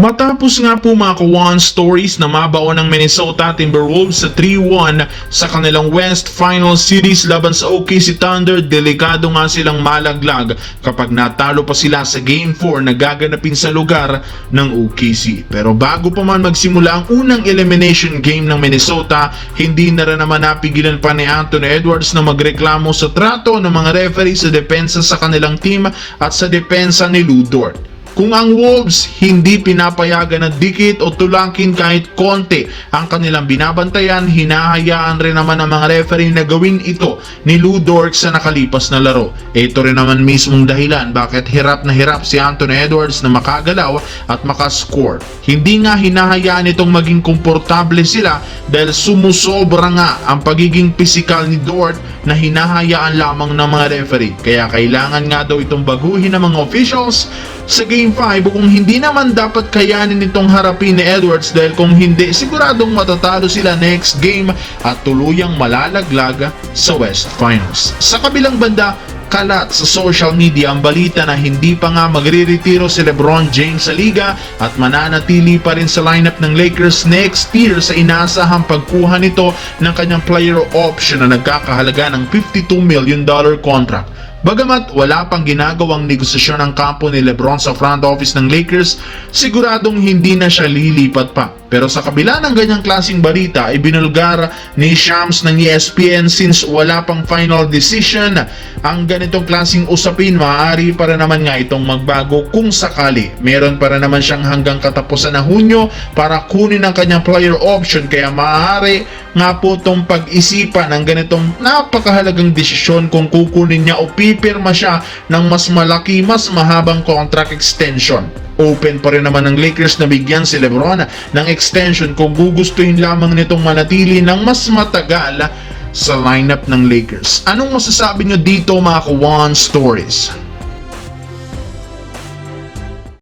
Matapos nga po mga Kawan Stories na mabaon ng Minnesota Timberwolves sa 3-1 sa kanilang West Final Series laban sa OKC Thunder, delikado nga silang malaglag kapag natalo pa sila sa Game 4 na gaganapin sa lugar ng OKC. Pero bago pa man magsimula ang unang elimination game ng Minnesota, hindi na rin naman napigilan pa ni Anthony Edwards na magreklamo sa trato ng mga referee sa depensa sa kanilang team at sa depensa ni Lu Dort. Kung ang Wolves hindi pinapayagan na dikit o tulangkin kahit konti ang kanilang binabantayan, hinahayaan rin naman ang mga referee na gawin ito ni Lu Dort sa nakalipas na laro. Ito rin naman mismong dahilan bakit hirap na hirap si Anthony Edwards na makagalaw at makascore. Hindi nga hinahayaan itong maging komportable sila dahil sumusobra nga ang pagiging pisikal ni Dort na hinahayaan lamang ng mga referee. Kaya kailangan nga daw itong baguhin ng mga officials sa Game 5 kung hindi naman dapat kayanin itong harapin ni Edwards dahil kung hindi, siguradong matatalo sila next game at tuluyang malalaglag sa West Finals. Sa kabilang banda, kalat sa social media ang balita na hindi pa nga magre-retiro si LeBron James sa liga at mananatili pa rin sa lineup ng Lakers next year sa inaasahang pagkuha nito ng kanyang player option na nagkakahalaga ng $52 million contract. Bagamat wala pang ginagawang negosasyon ang kampo ni LeBron sa front office ng Lakers, siguradong hindi na siya lilipat pa. Pero sa kabila ng ganyang klaseng balita, ibinulgar ni Shams ng ESPN since wala pang final decision ang ganitong klaseng usapin, maaari para naman nga itong magbago kung sakali. Meron para naman siyang hanggang katapusan na Hunyo para kunin ang kanyang player option, kaya maaari nga po itong pag-isipan ng ganitong napakahalagang desisyon kung kukunin niya o pipirma siya ng mas malaki, mas mahabang contract extension. Open pa rin naman ng Lakers na bigyan si LeBron ng extension kung gugustuhin lamang nitong manatili ng mas matagal sa lineup ng Lakers. Anong masasabi nyo dito mga Kawan Stories?